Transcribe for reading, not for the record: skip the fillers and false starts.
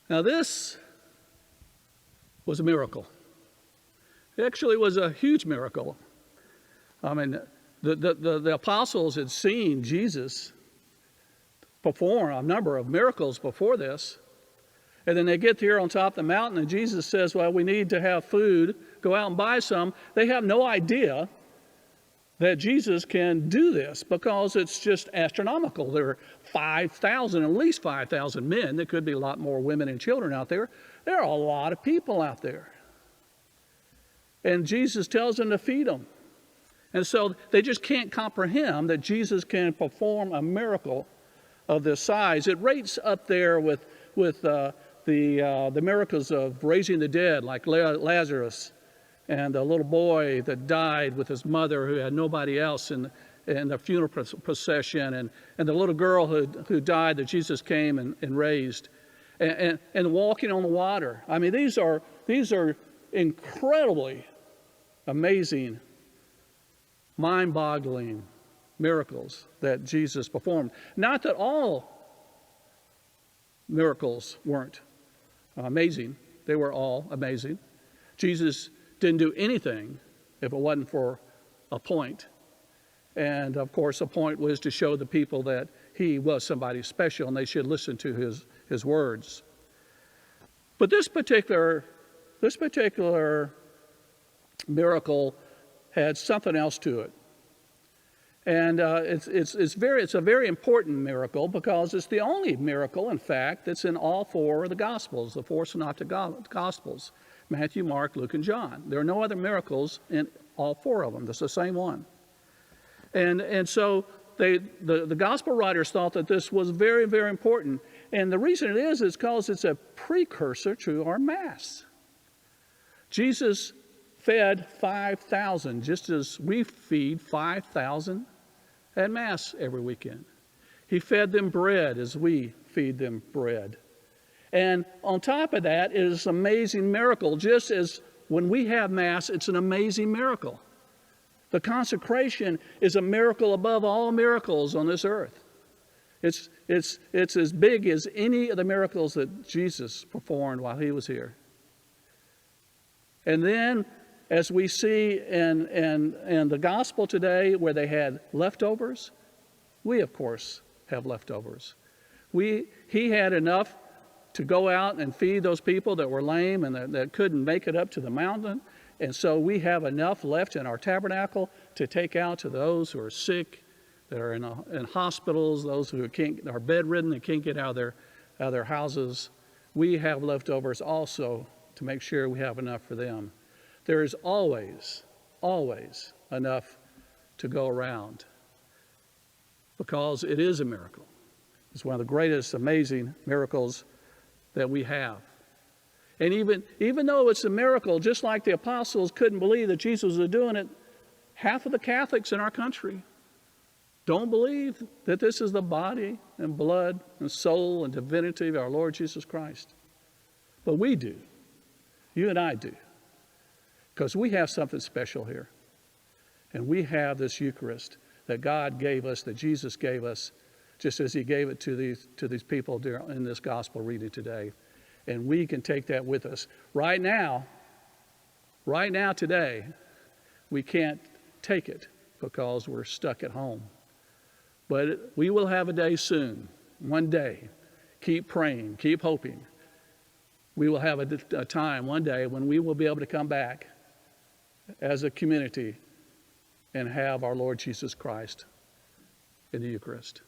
Now this was a miracle. It actually was a huge miracle. I mean, the apostles had seen Jesus perform a number of miracles before this. And then they get here on top of the mountain, and Jesus says, well, we need to have food. Go out and buy some. They have no idea that Jesus can do this because it's just astronomical. There are 5,000, at least 5,000 men. There could be a lot more women and children out there. There are a lot of people out there. And Jesus tells them to feed them. And so they just can't comprehend that Jesus can perform a miracle of this size. It rates up there with the miracles of raising the dead, like Lazarus and the little boy that died with his mother who had nobody else in the funeral procession, and the little girl who died that Jesus came and raised, and walking on the water. I mean, these are incredibly amazing, mind-boggling miracles that Jesus performed. Not that all miracles weren't amazing. They were all amazing. Jesus didn't do anything if it wasn't for a point. And of course, the point was to show the people that he was somebody special and they should listen to his words. But this particular miracle had something else to it. And it's a very important miracle because it's the only miracle, in fact, that's in all four of the Gospels, the four synoptic Gospels: Matthew, Mark, Luke, and John. There are no other miracles in all four of them. That's the same one. And so the Gospel writers thought that this was very, very important. And the reason it is because it's a precursor to our Mass. Jesus fed 5,000, just as we feed 5,000 at Mass every weekend. He fed them bread as we feed them bread. And on top of that is an amazing miracle. Just as when we have Mass, it's an amazing miracle. The consecration is a miracle above all miracles on this earth. It's as big as any of the miracles that Jesus performed while he was here. And then, as we see in the gospel today, where they had leftovers, we, of course, have leftovers. He had enough to go out and feed those people that were lame and that couldn't make it up to the mountain. And so we have enough left in our tabernacle to take out to those who are sick, that are in hospitals, those who are bedridden and can't get out of their houses. We have leftovers also to make sure we have enough for them. There is always, always enough to go around because it is a miracle. It's one of the greatest, amazing miracles that we have. And even though it's a miracle, just like the apostles couldn't believe that Jesus was doing it, half of the Catholics in our country don't believe that this is the body and blood and soul and divinity of our Lord Jesus Christ. But we do. You and I do. Because we have something special here. And we have this Eucharist that God gave us, that Jesus gave us, just as he gave it to these people in this gospel reading today. And we can take that with us. Right now, today, we can't take it because we're stuck at home. But we will have a day soon, one day. Keep praying, keep hoping. We will have a time one day when we will be able to come back as a community and have our Lord Jesus Christ in the Eucharist.